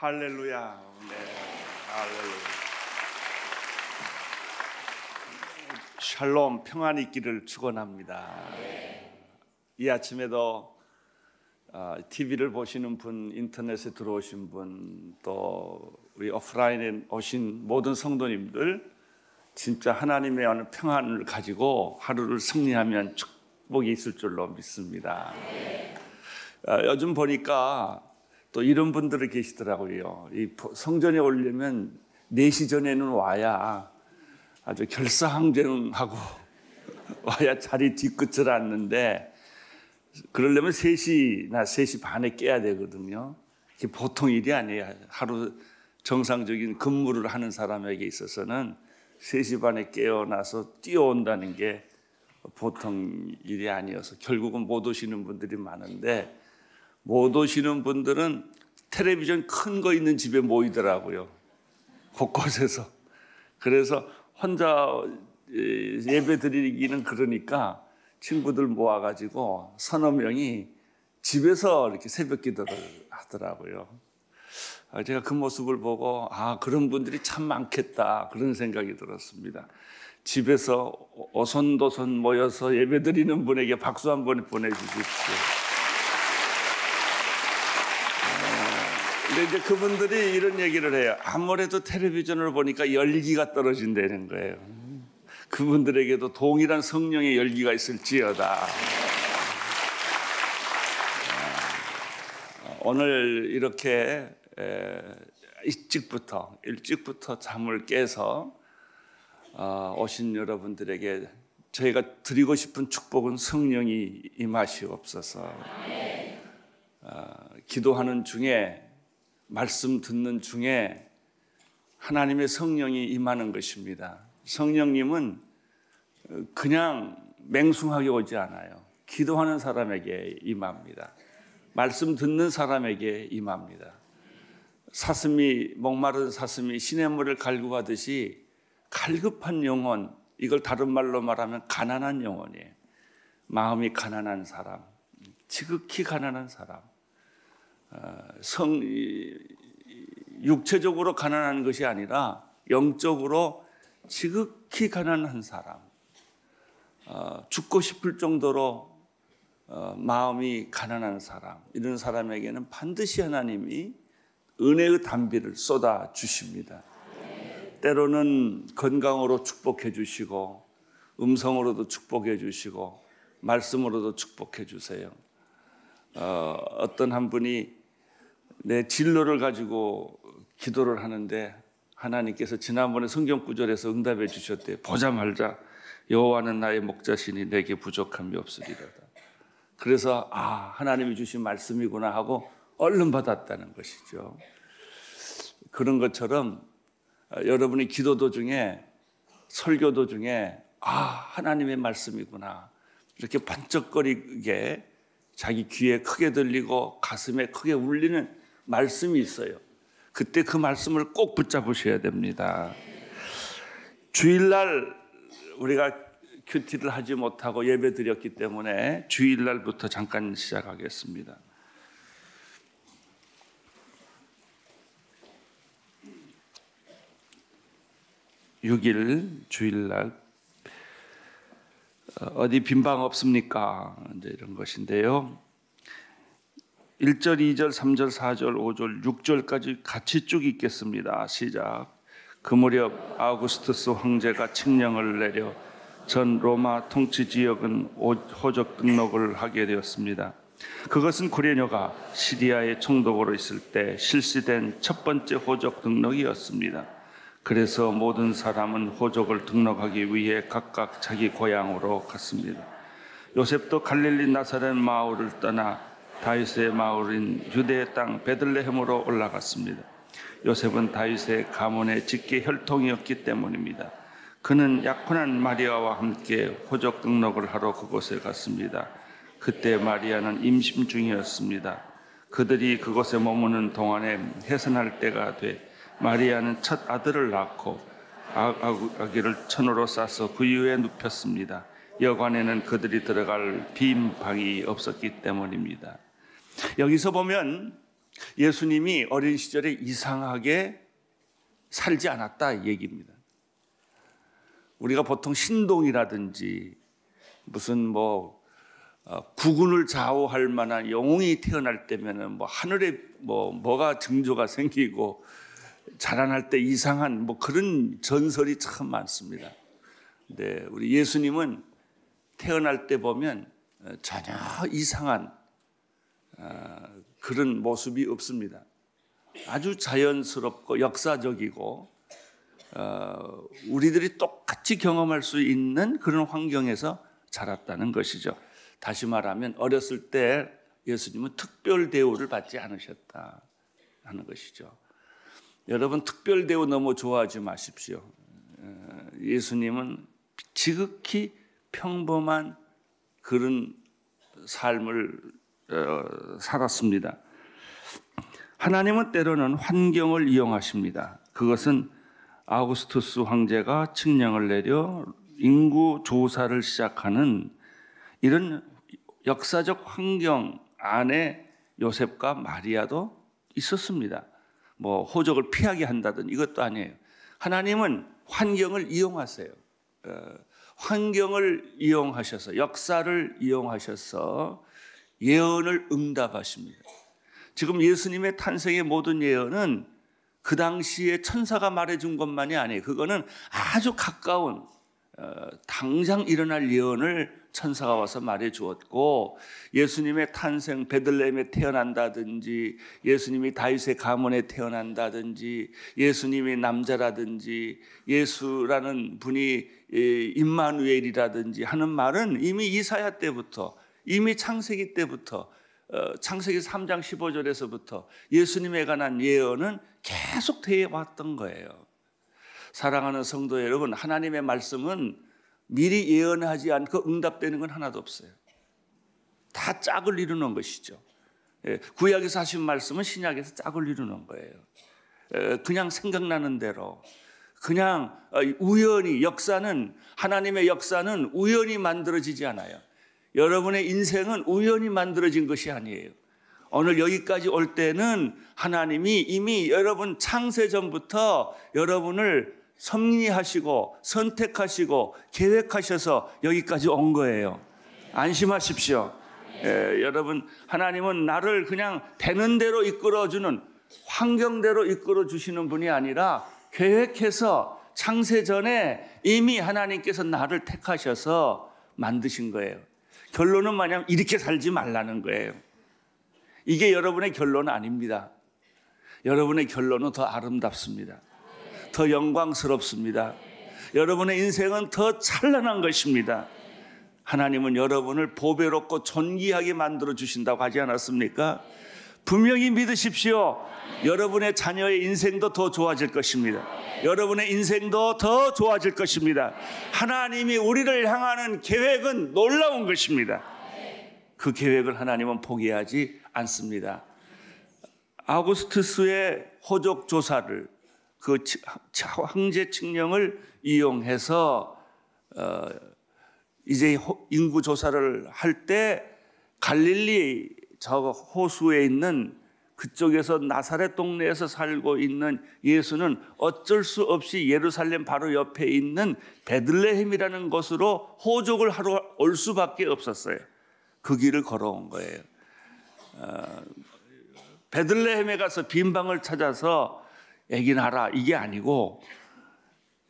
할렐루야. 네, 할렐루야. 샬롬, 평안이 있기를 축원합니다. 이 아침에도 TV를 보시는 분, 인터넷에 들어오신 분, 또 우리 오프라인에 오신 모든 성도님들, 진짜 하나님의 어느 평안을 가지고 하루를 승리하면 축복이 있을 줄로 믿습니다. 요즘 보니까 또 이런 분들이 계시더라고요. 이 성전에 오려면 4시 전에는 와야 아주 결사항쟁하고 와야 자리 뒤끝을 앉는데, 그러려면 3시나 3시 반에 깨야 되거든요. 이게 보통 일이 아니에요. 하루 정상적인 근무를 하는 사람에게 있어서는 3시 반에 깨어나서 뛰어온다는 게 보통 일이 아니어서 결국은 못 오시는 분들이 많은데, 못 오시는 분들은 텔레비전 큰 거 있는 집에 모이더라고요. 곳곳에서. 그래서 혼자 예배 드리기는 그러니까 친구들 모아가지고 서너 명이 집에서 이렇게 새벽 기도를 하더라고요. 제가 그 모습을 보고 그런 분들이 참 많겠다, 그런 생각이 들었습니다. 집에서 오손도손 모여서 예배 드리는 분에게 박수 한번 보내주십시오. 근데 이제 그분들이 이런 얘기를 해요. 아무래도 텔레비전을 보니까 열기가 떨어진다는 거예요. 그분들에게도 동일한 성령의 열기가 있을지어다. 오늘 이렇게 일찍부터 잠을 깨서 오신 여러분들에게 저희가 드리고 싶은 축복은 성령이 임하시옵소서. 기도하는 중에, 말씀 듣는 중에 하나님의 성령이 임하는 것입니다. 성령님은 그냥 맹숭하게 오지 않아요. 기도하는 사람에게 임합니다. 말씀 듣는 사람에게 임합니다. 목마른 사슴이 시냇물을 갈구하듯이 갈급한 영혼, 이걸 다른 말로 말하면 가난한 영혼이에요. 마음이 가난한 사람, 지극히 가난한 사람, 육체적으로 가난한 것이 아니라 영적으로 지극히 가난한 사람, 죽고 싶을 정도로 마음이 가난한 사람, 이런 사람에게는 반드시 하나님이 은혜의 담비를 쏟아 주십니다. 때로는 건강으로 축복해 주시고, 음성으로도 축복해 주시고, 말씀으로도 축복해 주세요. 어떤 한 분이 내 진로를 가지고 기도를 하는데 하나님께서 지난번에 성경 구절에서 응답해 주셨대요. 보자말자 여호와는 나의 목자시니 내게 부족함이 없으리로다. 그래서 하나님이 주신 말씀이구나 하고 얼른 받았다는 것이죠. 그런 것처럼 여러분이 기도 도중에, 설교 도중에 하나님의 말씀이구나, 이렇게 반짝거리게 자기 귀에 크게 들리고 가슴에 크게 울리는 말씀이 있어요. 그때 그 말씀을 꼭 붙잡으셔야 됩니다. 주일날 우리가 큐티를 하지 못하고 예배 드렸기 때문에 주일날부터 잠깐 시작하겠습니다. (6일) 주일날 어디 빈방 없습니까? 이제 이런 것인데요. 1절, 2절, 3절, 4절, 5절, 6절까지 같이 쭉 읽겠습니다. 시작. 그 무렵 아우구스투스 황제가 칙령을 내려 전 로마 통치 지역은 호적 등록을 하게 되었습니다. 그것은 구레뇨가 시리아의 총독으로 있을 때 실시된 첫 번째 호적 등록이었습니다. 그래서 모든 사람은 호적을 등록하기 위해 각각 자기 고향으로 갔습니다. 요셉도 갈릴리 나사렛 마을을 떠나 다윗의 마을인 유대의 땅 베들레헴으로 올라갔습니다. 요셉은 다윗의 가문의 직계 혈통이었기 때문입니다. 그는 약혼한 마리아와 함께 호적 등록을 하러 그곳에 갔습니다. 그때 마리아는 임신 중이었습니다. 그들이 그곳에 머무는 동안에 해산할 때가 돼 마리아는 첫 아들을 낳고 아기를 천으로 싸서 그 위에 눕혔습니다. 여관에는 그들이 들어갈 빈 방이 없었기 때문입니다. 여기서 보면 예수님이 어린 시절에 이상하게 살지 않았다 이 얘기입니다. 우리가 보통 신동이라든지 무슨 국군을 좌우할 만한 영웅이 태어날 때면은 하늘에 뭐가 징조가 생기고 자라날 때 이상한 그런 전설이 참 많습니다. 근데 우리 예수님은 태어날 때 보면 전혀 이상한 그런 모습이 없습니다. 아주 자연스럽고 역사적이고 우리들이 똑같이 경험할 수 있는 그런 환경에서 자랐다는 것이죠. 다시 말하면 어렸을 때 예수님은 특별 대우를 받지 않으셨다 하는 것이죠. 여러분 특별 대우 너무 좋아하지 마십시오. 예수님은 지극히 평범한 그런 삶을 살았습니다. 하나님은 때로는 환경을 이용하십니다. 그것은 아우구스투스 황제가 칙령을 내려 인구 조사를 시작하는 이런 역사적 환경 안에 요셉과 마리아도 있었습니다. 호적을 피하게 한다든 이것도 아니에요. 하나님은 환경을 이용하세요. 환경을 이용하셔서 역사를 이용하셔서 예언을 응답하십니다. 지금 예수님의 탄생의 모든 예언은 그 당시에 천사가 말해준 것만이 아니에요. 그거는 아주 가까운 당장 일어날 예언을 천사가 와서 말해주었고, 예수님의 탄생 베들레헴에 태어난다든지, 예수님이 다윗의 가문에 태어난다든지, 예수님이 남자라든지, 예수라는 분이 임마누엘이라든지 하는 말은 이미 이사야 때부터, 이미 창세기 때부터, 창세기 3장 15절에서부터 예수님에 관한 예언은 계속 되어 왔던 거예요. 사랑하는 성도 여러분, 하나님의 말씀은 미리 예언하지 않고 응답되는 건 하나도 없어요. 다 짝을 이루는 것이죠. 구약에서 하신 말씀은 신약에서 짝을 이루는 거예요. 그냥 생각나는 대로, 그냥 우연히, 하나님의 역사는 우연히 만들어지지 않아요. 여러분의 인생은 우연히 만들어진 것이 아니에요. 오늘 여기까지 올 때는 하나님이 이미 여러분 창세전부터 여러분을 섭리하시고 선택하시고 계획하셔서 여기까지 온 거예요. 안심하십시오. 여러분, 하나님은 나를 그냥 되는 대로 이끌어주는, 환경대로 이끌어주시는 분이 아니라 계획해서 창세전에 이미 하나님께서 나를 택하셔서 만드신 거예요. 결론은 뭐냐면 이렇게 살지 말라는 거예요. 이게 여러분의 결론은 아닙니다. 여러분의 결론은 더 아름답습니다. 더 영광스럽습니다. 여러분의 인생은 더 찬란한 것입니다. 하나님은 여러분을 보배롭고 존귀하게 만들어 주신다고 하지 않았습니까? 분명히 믿으십시오. 여러분의 자녀의 인생도 더 좋아질 것입니다. 여러분의 인생도 더 좋아질 것입니다. 하나님이 우리를 향하는 계획은 놀라운 것입니다. 그 계획을 하나님은 포기하지 않습니다. 아우구스투스의 호적 조사를, 그 황제 칙령을 이용해서 이제 인구 조사를 할 때 갈릴리 저 호수에 있는 그쪽에서 나사렛 동네에서 살고 있는 예수는 어쩔 수 없이 예루살렘 바로 옆에 있는 베들레헴이라는 곳으로 호적을 하러 올 수밖에 없었어요. 그 길을 걸어온 거예요. 베들레헴에 가서 빈방을 찾아서 애기 낳아라 이게 아니고,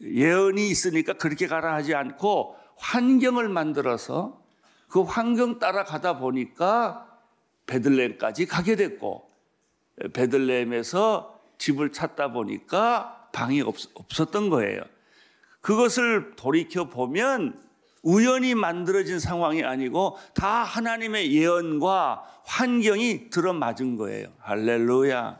예언이 있으니까 그렇게 가라 하지 않고 환경을 만들어서 그 환경 따라 가다 보니까 베들레헴까지 가게 됐고, 베들레헴에서 집을 찾다 보니까 방이 없었던 거예요. 그것을 돌이켜보면 우연히 만들어진 상황이 아니고 다 하나님의 예언과 환경이 들어맞은 거예요. 할렐루야.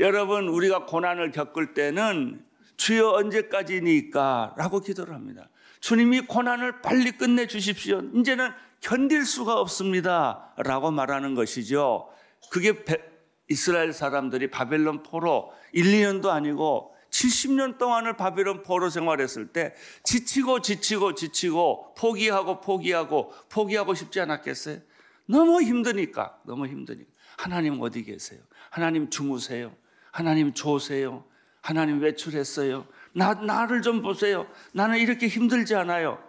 여러분, 우리가 고난을 겪을 때는 주여 언제까지니까 라고 기도를 합니다. 주님이 고난을 빨리 끝내주십시오. 이제는 견딜 수가 없습니다 라고 말하는 것이죠. 그게 이스라엘 사람들이 바벨론 포로 1, 2년도 아니고 70년 동안을 바벨론 포로 생활했을 때 지치고 포기하고 싶지 않았겠어요? 너무 힘드니까. 하나님 어디 계세요? 하나님 주무세요? 하나님 조세요? 하나님 외출했어요? 나를 좀 보세요. 나는 이렇게 힘들지 않아요.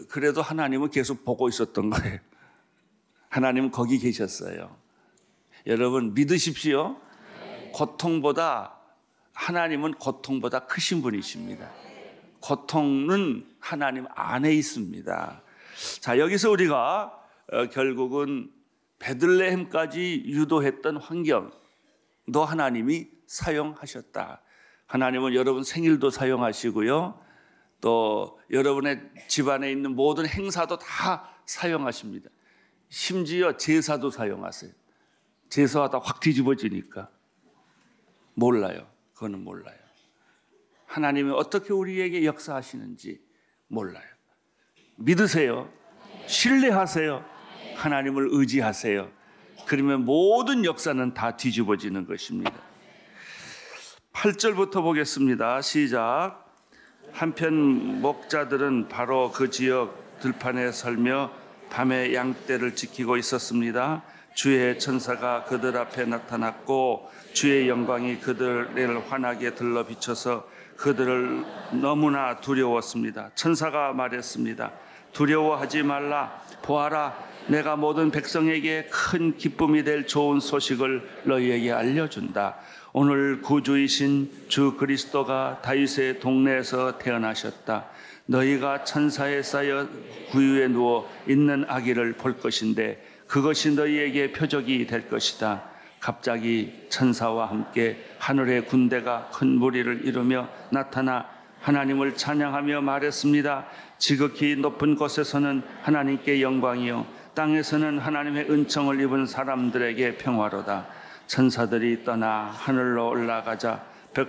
그래도 하나님은 계속 보고 있었던 거예요. 하나님은 거기 계셨어요. 여러분 믿으십시오. 하나님은 고통보다 크신 분이십니다. 고통은 하나님 안에 있습니다. 자, 여기서 우리가 결국은 베들레헴까지 유도했던 환경도 하나님이 사용하셨다. 하나님은 여러분 생일도 사용하시고요, 또 여러분의 집안에 있는 모든 행사도 다 사용하십니다. 심지어 제사도 사용하세요. 제사하다 확 뒤집어지니까 몰라요. 그거는 몰라요. 하나님이 어떻게 우리에게 역사하시는지 몰라요. 믿으세요. 신뢰하세요. 하나님을 의지하세요. 그러면 모든 역사는 다 뒤집어지는 것입니다. 8절부터 보겠습니다. 시작. 한편 목자들은 바로 그 지역 들판에 설며 밤에 양떼를 지키고 있었습니다. 주의 천사가 그들 앞에 나타났고 주의 영광이 그들을 환하게 들러 비춰서 그들을 너무나 두려웠습니다. 천사가 말했습니다. 두려워하지 말라. 보아라, 내가 모든 백성에게 큰 기쁨이 될 좋은 소식을 너희에게 알려준다. 오늘 구주이신 주 그리스도가 다윗의 동네에서 태어나셨다. 너희가 천사에 쌓여 구유에 누워 있는 아기를 볼 것인데 그것이 너희에게 표적이 될 것이다. 갑자기 천사와 함께 하늘의 군대가 큰 무리를 이루며 나타나 하나님을 찬양하며 말했습니다. 지극히 높은 곳에서는 하나님께 영광이요, 땅에서는 하나님의 은총을 입은 사람들에게 평화로다. 천사들이 떠나 하늘로 올라가자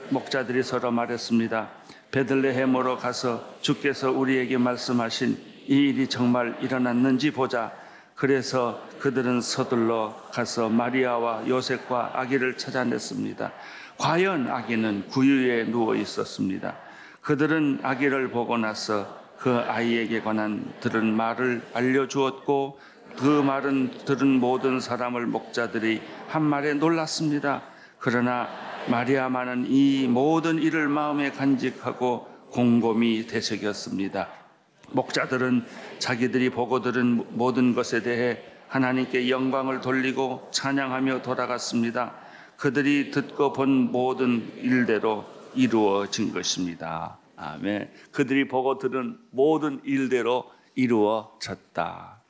목자들이 서로 말했습니다. 베들레헴으로 가서 주께서 우리에게 말씀하신 이 일이 정말 일어났는지 보자. 그래서 그들은 서둘러 가서 마리아와 요셉과 아기를 찾아냈습니다. 과연 아기는 구유에 누워 있었습니다. 그들은 아기를 보고 나서 그 아이에게 관한 들은 말을 알려주었고 그 말은 들은 모든 사람을 목자들이 한 말에 놀랐습니다. 그러나 마리아만은 이 모든 일을 마음에 간직하고 곰곰이 되새겼습니다. 목자들은 자기들이 보고 들은 모든 것에 대해 하나님께 영광을 돌리고 찬양하며 돌아갔습니다. 그들이 듣고 본 모든 일대로 이루어진 것입니다. 아멘. 그들이 보고 들은 모든 일대로 이루어졌다.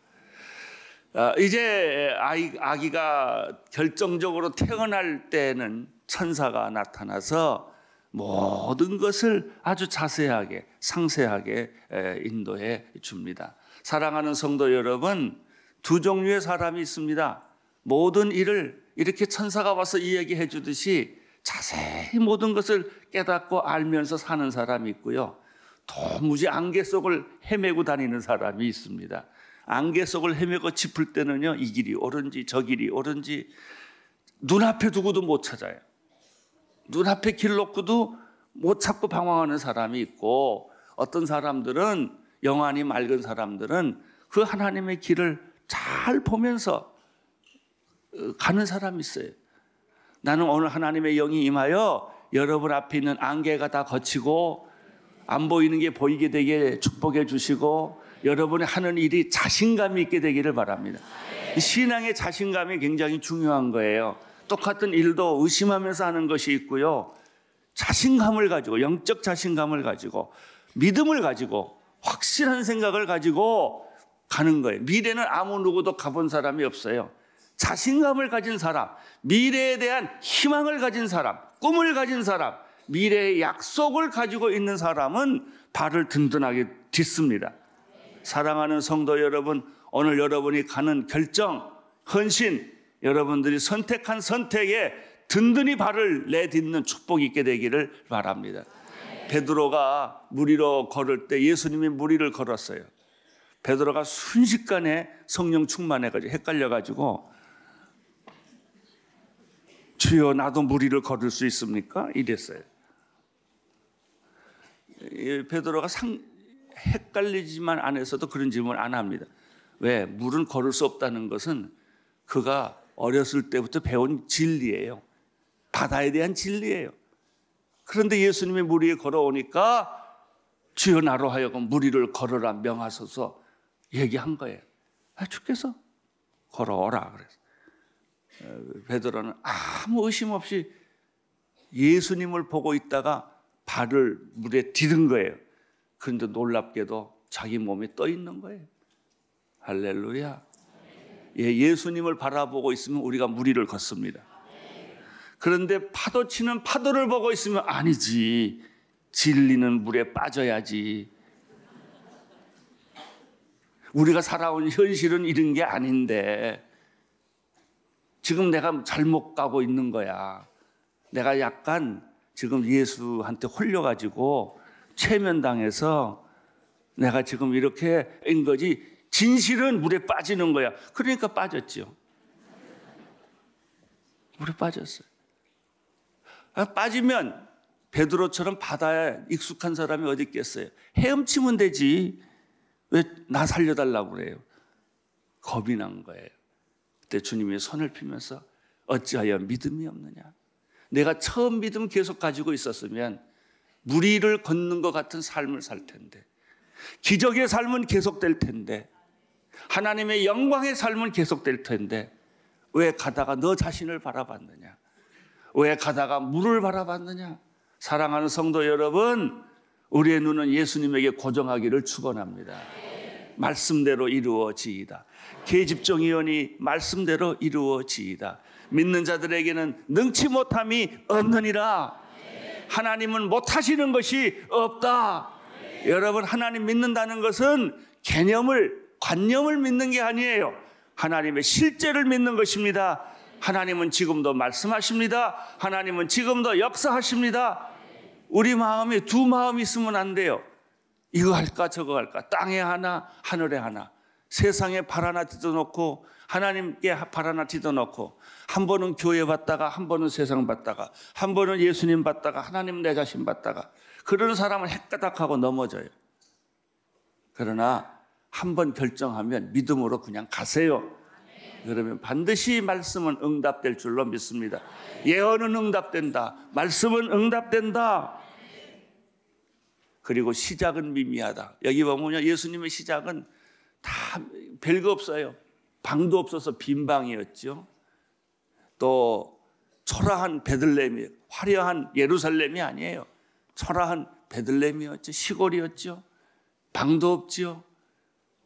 이제 아기가 결정적으로 태어날 때는 천사가 나타나서 모든 것을 아주 자세하게 상세하게 인도해 줍니다. 사랑하는 성도 여러분, 두 종류의 사람이 있습니다. 모든 일을 이렇게 천사가 와서 이야기해 주듯이 자세히 모든 것을 깨닫고 알면서 사는 사람이 있고요, 도무지 안개 속을 헤매고 다니는 사람이 있습니다. 안개 속을 헤매고 짚을 때는요, 이 길이 옳은지 저 길이 옳은지 눈앞에 두고도 못 찾아요. 눈앞에 길 놓고도 못 찾고 방황하는 사람이 있고, 어떤 사람들은, 영안이 맑은 사람들은 그 하나님의 길을 잘 보면서 가는 사람이 있어요. 나는 오늘 하나님의 영이 임하여 여러분 앞에 있는 안개가 다 거치고 안 보이는 게 보이게 되게 축복해 주시고 여러분이 하는 일이 자신감이 있게 되기를 바랍니다. 신앙의 자신감이 굉장히 중요한 거예요. 똑같은 일도 의심하면서 하는 것이 있고요, 자신감을 가지고, 영적 자신감을 가지고, 믿음을 가지고, 확실한 생각을 가지고 가는 거예요. 미래는 아무 누구도 가본 사람이 없어요. 자신감을 가진 사람, 미래에 대한 희망을 가진 사람, 꿈을 가진 사람, 미래의 약속을 가지고 있는 사람은 발을 든든하게 딛습니다. 사랑하는 성도 여러분, 오늘 여러분이 가는 결정, 헌신, 여러분들이 선택한 선택에 든든히 발을 내딛는 축복이 있게 되기를 바랍니다. 베드로가 물 위로 걸을 때 예수님이 물 위를 걸었어요. 베드로가 순식간에 성령 충만해가지고 헷갈려가지고 주여 나도 물 위를 걸을 수 있습니까? 이랬어요. 베드로가 헷갈리지만 안에서도 그런 질문을 안 합니다. 왜? 물은 걸을 수 없다는 것은 그가 어렸을 때부터 배운 진리예요. 바다에 대한 진리예요. 그런데 예수님이 물 위에 걸어오니까 주여 나로 하여금 물 위를 걸으라 명하소서 얘기한 거예요. 주께서 걸어오라 그래서 베드로는 아무 의심 없이 예수님을 보고 있다가 발을 물에 디딘 거예요. 그런데 놀랍게도 자기 몸에 떠 있는 거예요. 할렐루야. 예수님을 바라보고 있으면 우리가 물 위를 걷습니다. 그런데 파도 치는 파도를 보고 있으면 아니지. 진리는 물에 빠져야지. 우리가 살아온 현실은 이런 게 아닌데 지금 내가 잘못 가고 있는 거야. 내가 약간 지금 예수한테 홀려가지고 최면당해서 내가 지금 이렇게 인 거지. 진실은 물에 빠지는 거야. 그러니까 빠졌죠. 물에 빠졌어요. 빠지면 베드로처럼 바다에 익숙한 사람이 어디 있겠어요. 헤엄치면 되지. 왜 나 살려달라고 그래요. 겁이 난 거예요. 그때 주님이 손을 피면서 어찌하여 믿음이 없느냐. 내가 처음 믿음 계속 가지고 있었으면 물 위를 걷는 것 같은 삶을 살 텐데, 기적의 삶은 계속될 텐데, 하나님의 영광의 삶은 계속될 텐데 왜 가다가 너 자신을 바라봤느냐? 왜 가다가 물을 바라봤느냐? 사랑하는 성도 여러분, 우리의 눈은 예수님에게 고정하기를 축원합니다. 말씀대로 이루어지이다. 계집종이오니 말씀대로 이루어지이다. 믿는 자들에게는 능치 못함이 없느니라. 하나님은 못하시는 것이 없다. 여러분, 하나님 믿는다는 것은 관념을 믿는 게 아니에요. 하나님의 실제를 믿는 것입니다. 하나님은 지금도 말씀하십니다. 하나님은 지금도 역사하십니다. 우리 마음에 두 마음이 있으면 안 돼요. 이거 할까 저거 할까. 땅에 하나 하늘에 하나. 세상에 발 하나 딛어놓고 하나님께 발 하나 딛어놓고 한 번은 교회 봤다가 한 번은 세상 봤다가 한 번은 예수님 봤다가 하나님 내 자신 봤다가 그런 사람은 헷가닥하고 넘어져요. 그러나 한 번 결정하면 믿음으로 그냥 가세요. 그러면 반드시 말씀은 응답될 줄로 믿습니다. 예언은 응답된다. 말씀은 응답된다. 그리고 시작은 미미하다. 여기 보면 예수님의 시작은 다 별거 없어요. 방도 없어서 빈 방이었죠. 또 초라한 베들레헴이, 화려한 예루살렘이 아니에요. 초라한 베들레헴이었죠. 시골이었죠. 방도 없지요.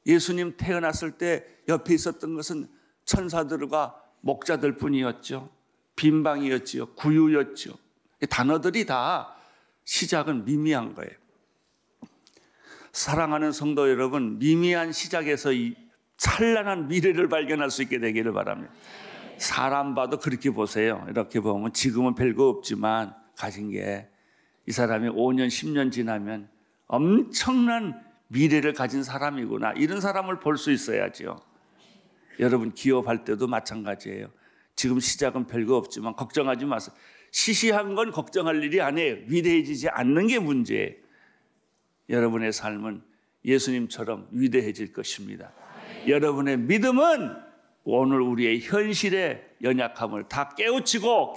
예수님 태어났을 때 옆에 있었던 것은 천사들과 목자들 뿐이었죠. 빈 방이었지요. 구유였죠. 단어들이 다 시작은 미미한 거예요. 사랑하는 성도 여러분, 미미한 시작에서 이 찬란한 미래를 발견할 수 있게 되기를 바랍니다. 사람 봐도 그렇게 보세요. 이렇게 보면 지금은 별거 없지만 가진 게 이 사람이 5년, 10년 지나면 엄청난 미래를 가진 사람이구나. 이런 사람을 볼 수 있어야죠. 여러분 기업할 때도 마찬가지예요. 지금 시작은 별거 없지만 걱정하지 마세요. 시시한 건 걱정할 일이 아니에요. 위대해지지 않는 게 문제예요. 여러분의 삶은 예수님처럼 위대해질 것입니다. 여러분의 믿음은 오늘 우리의 현실의 연약함을 다 깨우치고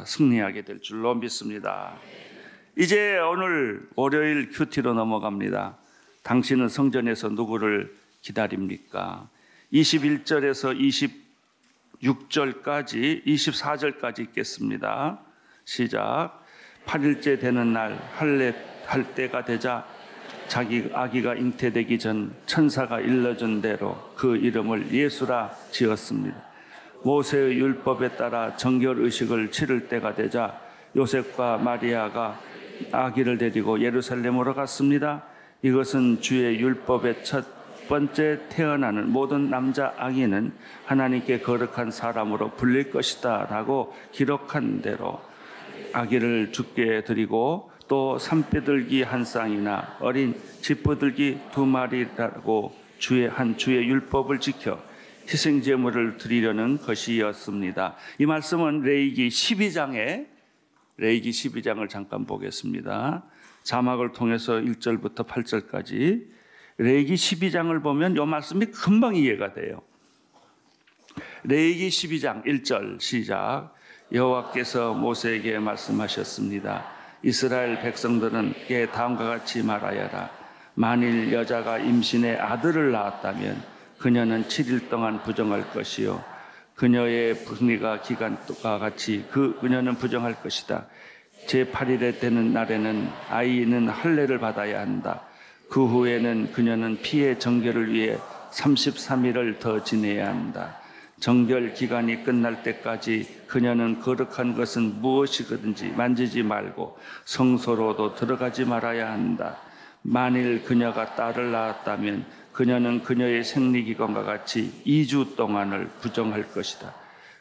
승리하게 될 줄로 믿습니다. 이제 오늘 월요일 큐티로 넘어갑니다. 당신은 성전에서 누구를 기다립니까? 21절에서 26절까지 24절까지 읽겠습니다. 시작. 8일째 되는 날 할 때가 되자 자기 아기가 잉태되기 전 천사가 일러준 대로 그 이름을 예수라 지었습니다. 모세의 율법에 따라 정결의식을 치를 때가 되자 요셉과 마리아가 아기를 데리고 예루살렘으로 갔습니다. 이것은 주의 율법의 첫 번째 태어나는 모든 남자 아기는 하나님께 거룩한 사람으로 불릴 것이다 라고 기록한 대로 아기를 주께 드리고 또 산빼들기 한 쌍이나 어린 짚어들기 2마리라고 주의 율법을 지켜 희생제물을 드리려는 것이었습니다. 이 말씀은 레위기 12장을 잠깐 보겠습니다. 자막을 통해서 1절부터 8절까지 레위기 12장을 보면 이 말씀이 금방 이해가 돼요. 레위기 12장 1절 시작. 여호와께서 모세에게 말씀하셨습니다. 이스라엘 백성들에게 다음과 같이 말하여라. 만일 여자가 임신해 아들을 낳았다면 그녀는 7일 동안 부정할 것이요 그녀의 분리가 기간과 같이 그녀는 부정할 것이다. 제8일에 되는 날에는 아이는 할례를 받아야 한다. 그 후에는 그녀는 피의 정결을 위해 33일을 더 지내야 한다. 정결 기간이 끝날 때까지 그녀는 거룩한 것은 무엇이든지 만지지 말고 성소로도 들어가지 말아야 한다. 만일 그녀가 딸을 낳았다면 그녀는 그녀의 생리기간과 같이 2주 동안을 부정할 것이다.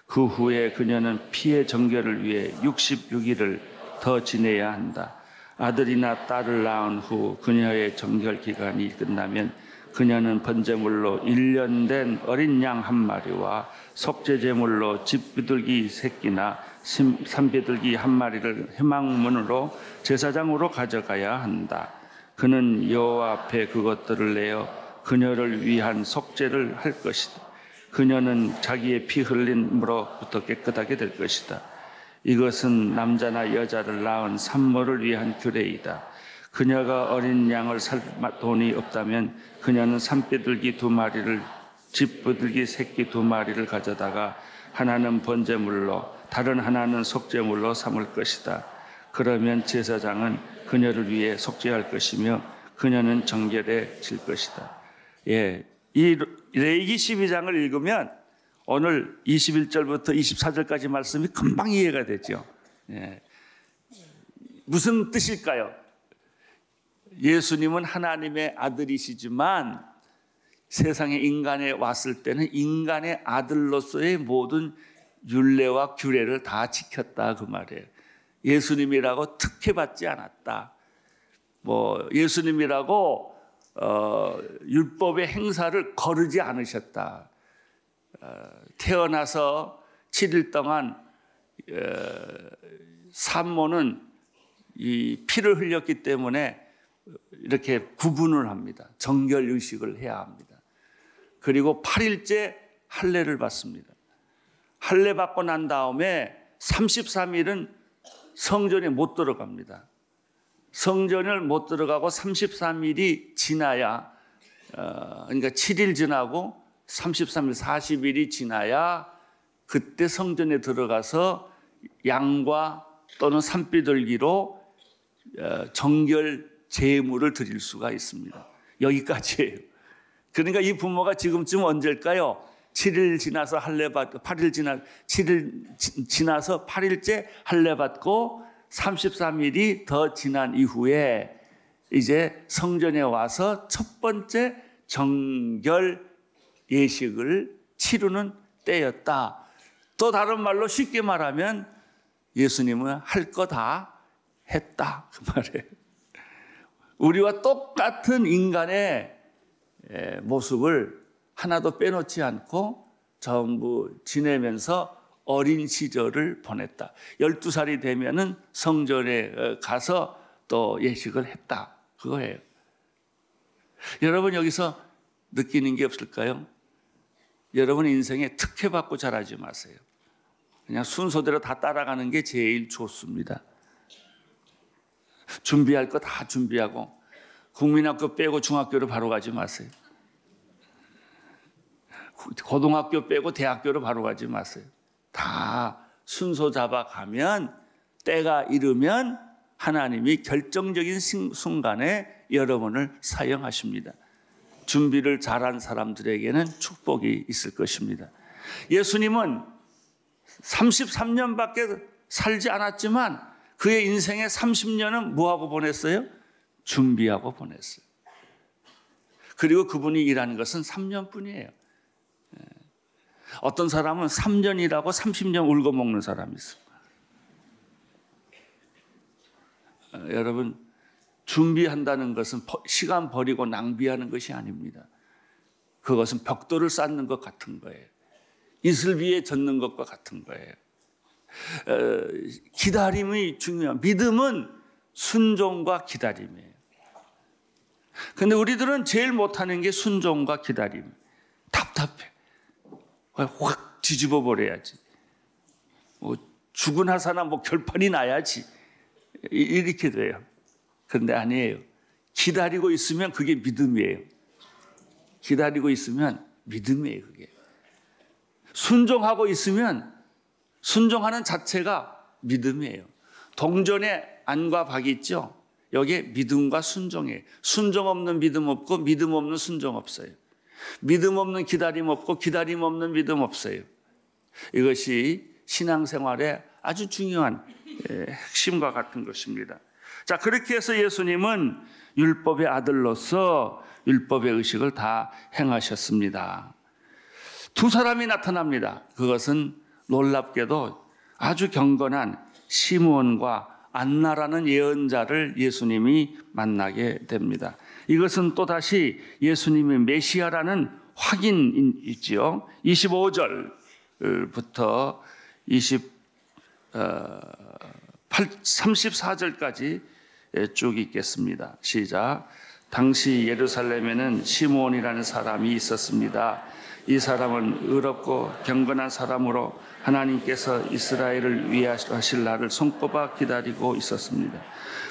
그 후에 그녀는 피의 정결을 위해 66일을 더 지내야 한다. 아들이나 딸을 낳은 후 그녀의 정결 기간이 끝나면 그녀는 번제물로 1년 된 어린 양 한 마리와 속죄제물로 집비둘기 새끼나 산비둘기 한 마리를 희망문으로 제사장으로 가져가야 한다. 그는 여호와 앞에 그것들을 내어 그녀를 위한 속죄를 할 것이다. 그녀는 자기의 피 흘림으로부터 깨끗하게 될 것이다. 이것은 남자나 여자를 낳은 산모를 위한 규례이다. 그녀가 어린 양을 살 돈이 없다면 그녀는 산비둘기 2마리를 집비둘기 새끼 2마리를 가져다가 하나는 번제물로 다른 하나는 속죄물로 삼을 것이다. 그러면 제사장은 그녀를 위해 속죄할 것이며 그녀는 정결해질 것이다. 이 레위기 12장을 읽으면 오늘 21절부터 24절까지 말씀이 금방 이해가 되죠. 무슨 뜻일까요? 예수님은 하나님의 아들이시지만 세상에 인간에 왔을 때는 인간의 아들로서의 모든 율례와 규례를 다 지켰다 그 말이에요. 예수님이라고 특혜받지 않았다. 예수님이라고 율법의 행사를 거르지 않으셨다. 태어나서 7일 동안 산모는 이 피를 흘렸기 때문에 이렇게 구분을 합니다. 정결 의식을 해야 합니다. 그리고 8일째 할례를 받습니다. 할례 받고 난 다음에 33일은 성전에 못 들어갑니다. 성전을 못 들어가고 33일이 지나야 그러니까 7일 지나고 33일 40일이 지나야 그때 성전에 들어가서 양과 또는 산비둘기로 정결 제물을 드릴 수가 있습니다. 여기까지예요. 그러니까 이 부모가 지금쯤 언제일까요? 7일 지나서 할례 받고 8일 지나서 8일째 할례 받고 33일이 더 지난 이후에 이제 성전에 와서 첫 번째 정결 예식을 치르는 때였다. 또 다른 말로 쉽게 말하면 예수님은 할 거 다 했다 그 말이에요. 우리와 똑같은 인간의 모습을 하나도 빼놓지 않고 전부 지내면서 어린 시절을 보냈다. 12살이 되면은 성전에 가서 또 예식을 했다. 그거예요. 여러분 여기서 느끼는 게 없을까요? 여러분 인생에 특혜받고 자라지 마세요. 그냥 순서대로 다 따라가는 게 제일 좋습니다. 준비할 거 다 준비하고 국민학교 빼고 중학교로 바로 가지 마세요. 고등학교 빼고 대학교로 바로 가지 마세요. 다 순서 잡아가면 때가 이르면 하나님이 결정적인 순간에 여러분을 사용하십니다. 준비를 잘한 사람들에게는 축복이 있을 것입니다. 예수님은 33년밖에 살지 않았지만 그의 인생의 30년은 뭐하고 보냈어요? 준비하고 보냈어요. 그리고 그분이 일하는 것은 3년뿐이에요. 어떤 사람은 3년이라고 30년 울고 먹는 사람이 있어요. 여러분 준비한다는 것은 시간 버리고 낭비하는 것이 아닙니다. 그것은 벽돌을 쌓는 것 같은 거예요. 이슬 위에 젓는 것과 같은 거예요. 기다림이 중요한 믿음은 순종과 기다림이에요. 그런데 우리들은 제일 못하는 게 순종과 기다림. 답답해. 확 뒤집어 버려야지. 뭐 죽은 하사나 뭐 결판이 나야지. 이렇게 돼요. 그런데 아니에요. 기다리고 있으면 그게 믿음이에요. 기다리고 있으면 믿음이에요, 그게. 순종하고 있으면 순종하는 자체가 믿음이에요. 동전에 안과 박이 있죠? 여기에 믿음과 순종이에요. 순종 없는 믿음 없고 믿음 없는 순종 없어요. 믿음 없는 기다림 없고 기다림 없는 믿음 없어요. 이것이 신앙생활의 아주 중요한 핵심과 같은 것입니다. 자, 그렇게 해서 예수님은 율법의 아들로서 율법의 의식을 다 행하셨습니다. 두 사람이 나타납니다. 그것은 놀랍게도 아주 경건한 시므온과 안나라는 예언자를 예수님이 만나게 됩니다. 이것은 또다시 예수님이 메시아라는 확인이지요. 25절부터 34절까지 쭉 읽겠습니다. 시작. 당시 예루살렘에는 시므온이라는 사람이 있었습니다. 이 사람은 의롭고 경건한 사람으로 하나님께서 이스라엘을 위하실 날을 손꼽아 기다리고 있었습니다.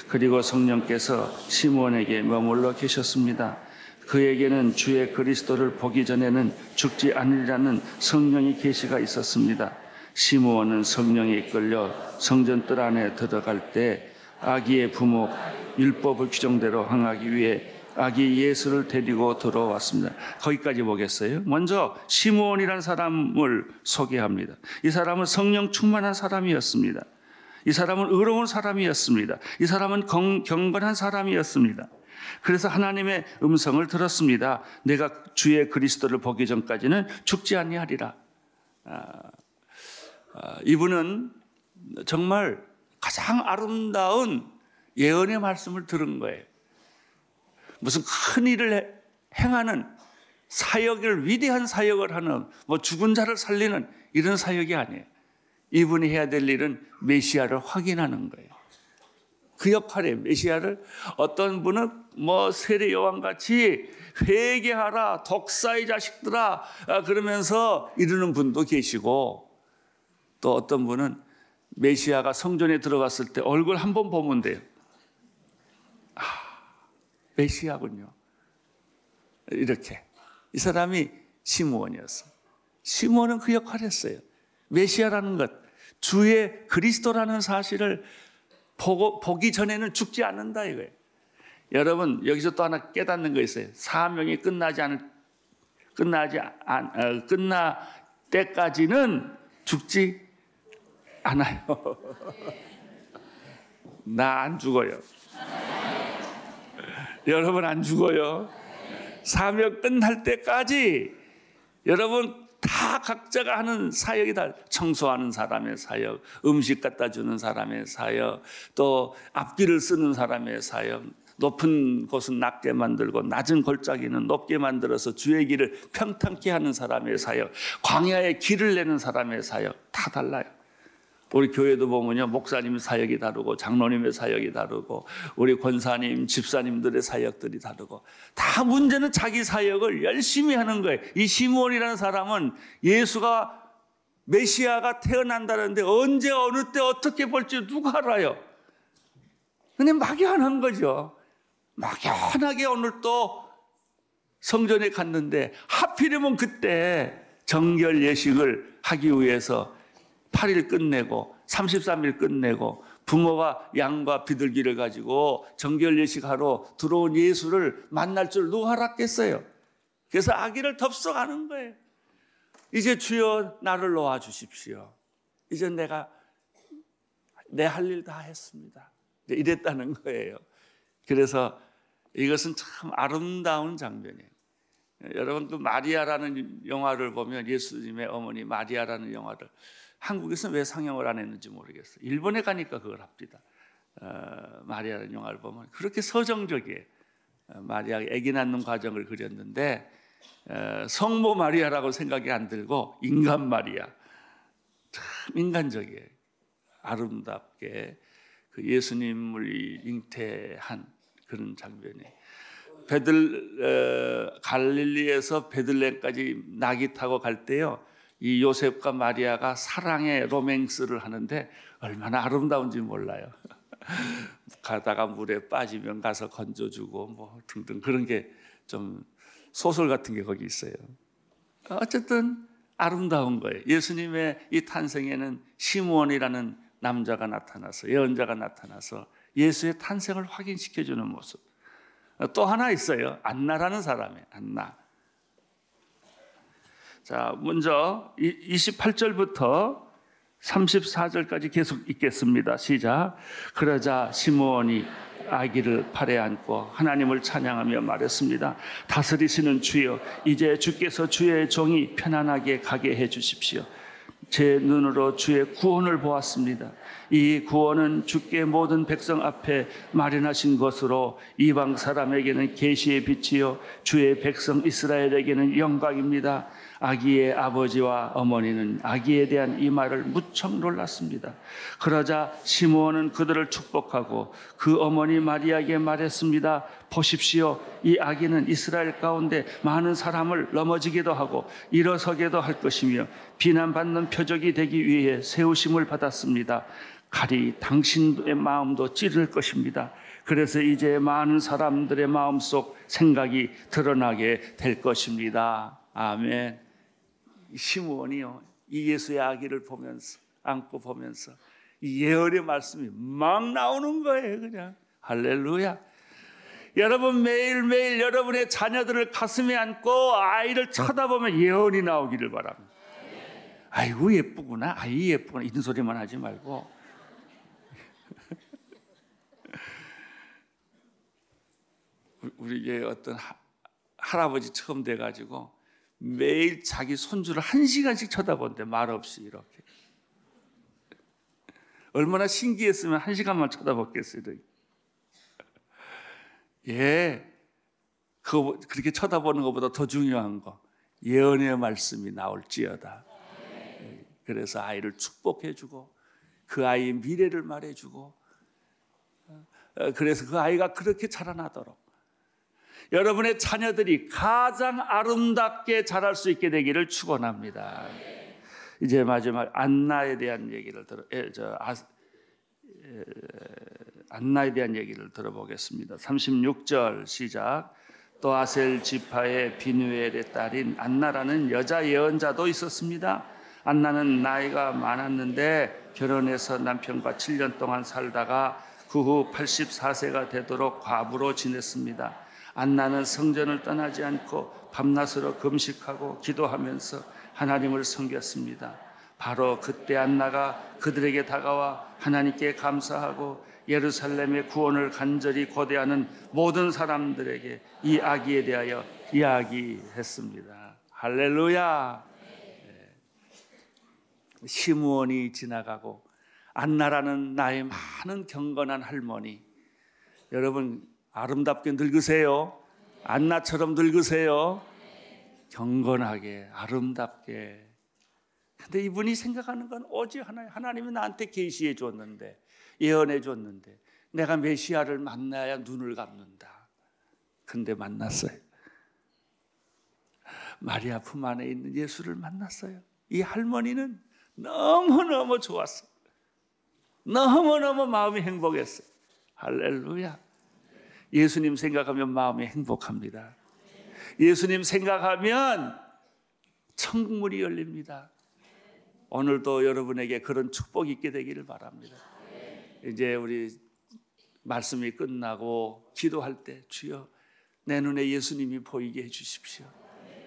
그리고 성령께서 시므온에게 머물러 계셨습니다. 그에게는 주의 그리스도를 보기 전에는 죽지 않으리라는 성령의 계시가 있었습니다. 시므온은 성령에 이끌려 성전뜰 안에 들어갈 때 아기의 부모 율법을 규정대로 행하기 위해 아기 예수를 데리고 들어왔습니다. 거기까지 보겠어요. 먼저 시므온이라는 사람을 소개합니다. 이 사람은 성령 충만한 사람이었습니다. 이 사람은 의로운 사람이었습니다. 이 사람은 경건한 사람이었습니다. 그래서 하나님의 음성을 들었습니다. 내가 주의 그리스도를 보기 전까지는 죽지 아니하리라. 이분은 정말 가장 아름다운 예언의 말씀을 들은 거예요. 무슨 큰 일을 행하는 사역을, 위대한 사역을 하는, 뭐 죽은 자를 살리는 이런 사역이 아니에요. 이분이 해야 될 일은 메시아를 확인하는 거예요. 그 역할이에요. 메시아를. 어떤 분은 뭐 세례 요한같이 회개하라, 독사의 자식들아 그러면서 이르는 분도 계시고, 또 어떤 분은 메시아가 성전에 들어갔을 때 얼굴 한 번 보면 돼요. 메시아군요. 이렇게. 이 사람이 시므온이었어요. 시므온은 그 역할을 했어요. 메시아라는 것, 주의 그리스도라는 사실을 보기 전에는 죽지 않는다 이거예요. 여러분, 여기서 또 하나 깨닫는 거 있어요. 사명이 끝날 때까지는 죽지 않아요. 나 안 죽어요. 여러분 안 죽어요. 사명 끝날 때까지 여러분 다 각자가 하는 사역이 다, 청소하는 사람의 사역, 음식 갖다 주는 사람의 사역, 또 앞길을 쓰는 사람의 사역, 높은 곳은 낮게 만들고 낮은 골짜기는 높게 만들어서 주의 길을 평탄케 하는 사람의 사역, 광야에 길을 내는 사람의 사역 다 달라요. 우리 교회도 보면요, 목사님 사역이 다르고 장로님의 사역이 다르고 우리 권사님, 집사님들의 사역들이 다르고, 다 문제는 자기 사역을 열심히 하는 거예요. 이 시므온이라는 사람은 예수가 메시아가 태어난다는데 언제 어느 때 어떻게 볼지 누가 알아요? 그냥 막연한 거죠. 막연하게 오늘 또 성전에 갔는데 하필이면 그때 정결 예식을 하기 위해서 8일 끝내고 33일 끝내고 부모가 양과 비둘기를 가지고 정결 예식하러 들어온 예수를 만날 줄 누가 알았겠어요? 그래서 아기를 덥석하는 거예요. 이제 주여 나를 놓아 주십시오. 이제 내가 내 할 일 다 했습니다. 이랬다는 거예요. 그래서 이것은 참 아름다운 장면이에요. 여러분, 그 마리아라는 영화를 보면, 예수님의 어머니 마리아라는 영화를 한국에서는 왜 상영을 안 했는지 모르겠어요. 일본에 가니까 그걸 합니다. 마리아라는 영화를 보면 그렇게 서정적이에요. 마리아가 아기 낳는 과정을 그렸는데 성모 마리아라고 생각이 안 들고 인간 마리아, 참 인간적이에요. 아름답게 그 예수님을 잉태한 그런 장면이. 갈릴리에서 베들레헴까지 낙이 타고 갈 때요, 이 요셉과 마리아가 사랑의 로맨스를 하는데 얼마나 아름다운지 몰라요. 가다가 물에 빠지면 가서 건져주고 뭐 등등 그런 게 좀 소설 같은 게 거기 있어요. 어쨌든 아름다운 거예요. 예수님의 이 탄생에는 시므온이라는 남자가 나타나서, 예언자가 나타나서 예수의 탄생을 확인시켜주는 모습. 또 하나 있어요. 안나라는 사람이에요. 안나. 자, 먼저 28절부터 34절까지 계속 읽겠습니다. 시작. 그러자 시므온이 아기를 팔에 안고 하나님을 찬양하며 말했습니다. 다스리시는 주여, 이제 주께서 주의 종이 편안하게 가게 해 주십시오. 제 눈으로 주의 구원을 보았습니다. 이 구원은 주께 모든 백성 앞에 마련하신 것으로 이방 사람에게는 계시의 빛이요 주의 백성 이스라엘에게는 영광입니다. 아기의 아버지와 어머니는 아기에 대한 이 말을 무척 놀랐습니다. 그러자 시므온은 그들을 축복하고 그 어머니 마리아에게 말했습니다. 보십시오, 이 아기는 이스라엘 가운데 많은 사람을 넘어지게도 하고 일어서게도 할 것이며 비난받는 표적이 되기 위해 세우심을 받았습니다. 칼이 당신의 마음도 찌를 것입니다. 그래서 이제 많은 사람들의 마음속 생각이 드러나게 될 것입니다. 아멘. 시므온이요, 이 예수의 아기를 보면서, 안고 보면서 이 예언의 말씀이 막 나오는 거예요. 그냥 할렐루야. 여러분, 매일매일 여러분의 자녀들을 가슴에 안고 아이를 쳐다보면 예언이 나오기를 바랍니다. 아이고 예쁘구나, 아이 예쁘구나 이런 소리만 하지 말고 우리 어떤 할아버지 처음 돼가지고 매일 자기 손주를 1시간씩 쳐다본대. 말없이 이렇게. 얼마나 신기했으면 1시간만 쳐다봤겠어요. 예, 그렇게 쳐다보는 것보다 더 중요한 거, 예언의 말씀이 나올지어다. 그래서 아이를 축복해주고 그 아이의 미래를 말해주고, 그래서 그 아이가 그렇게 자라나도록 여러분의 자녀들이 가장 아름답게 자랄 수 있게 되기를 축원합니다. 이제 마지막 안나에 대한 얘기를 안나에 대한 얘기를 들어보겠습니다. 36절 시작. 또 아셀 지파의 비누엘의 딸인 안나라는 여자 예언자도 있었습니다. 안나는 나이가 많았는데 결혼해서 남편과 7년 동안 살다가 그 후 84세가 되도록 과부로 지냈습니다. 안나는 성전을 떠나지 않고 밤낮으로 금식하고 기도하면서 하나님을 섬겼습니다. 바로 그때 안나가 그들에게 다가와 하나님께 감사하고 예루살렘의 구원을 간절히 고대하는 모든 사람들에게 이 아기에 대하여 이야기했습니다. 할렐루야. 시므온이 지나가고 안나라는 나의 많은 경건한 할머니, 여러분 아름답게 늙으세요. 안나처럼 늙으세요. 경건하게 아름답게. 근데 이분이 생각하는 건 오직 하나님. 하나님이 나한테 계시해 줬는데, 예언해 줬는데 내가 메시아를 만나야 눈을 감는다. 근데 만났어요. 마리아 품 안에 있는 예수를 만났어요. 이 할머니는 너무너무 좋았어요. 너무너무 마음이 행복했어요. 할렐루야. 예수님 생각하면 마음이 행복합니다. 예수님 생각하면 천국문이 열립니다. 오늘도 여러분에게 그런 축복이 있게 되기를 바랍니다. 이제 우리 말씀이 끝나고 기도할 때 주여 내 눈에 예수님이 보이게 해주십시오.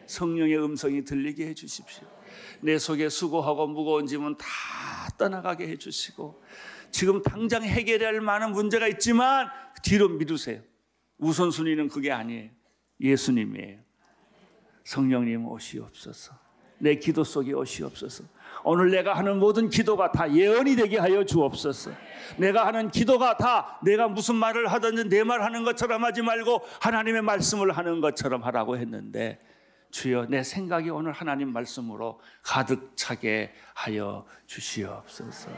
성령의 음성이 들리게 해주십시오. 내 속에 수고하고 무거운 짐은 다 떠나가게 해주시고, 지금 당장 해결해야 할 많은 문제가 있지만 뒤로 미루세요. 우선순위는 그게 아니에요. 예수님이에요. 성령님 오시옵소서. 내 기도 속에 오시옵소서. 오늘 내가 하는 모든 기도가 다 예언이 되게 하여 주옵소서. 내가 하는 기도가 다 내가 무슨 말을 하든지 내 말 하는 것처럼 하지 말고 하나님의 말씀을 하는 것처럼 하라고 했는데, 주여 내 생각이 오늘 하나님 말씀으로 가득 차게 하여 주시옵소서.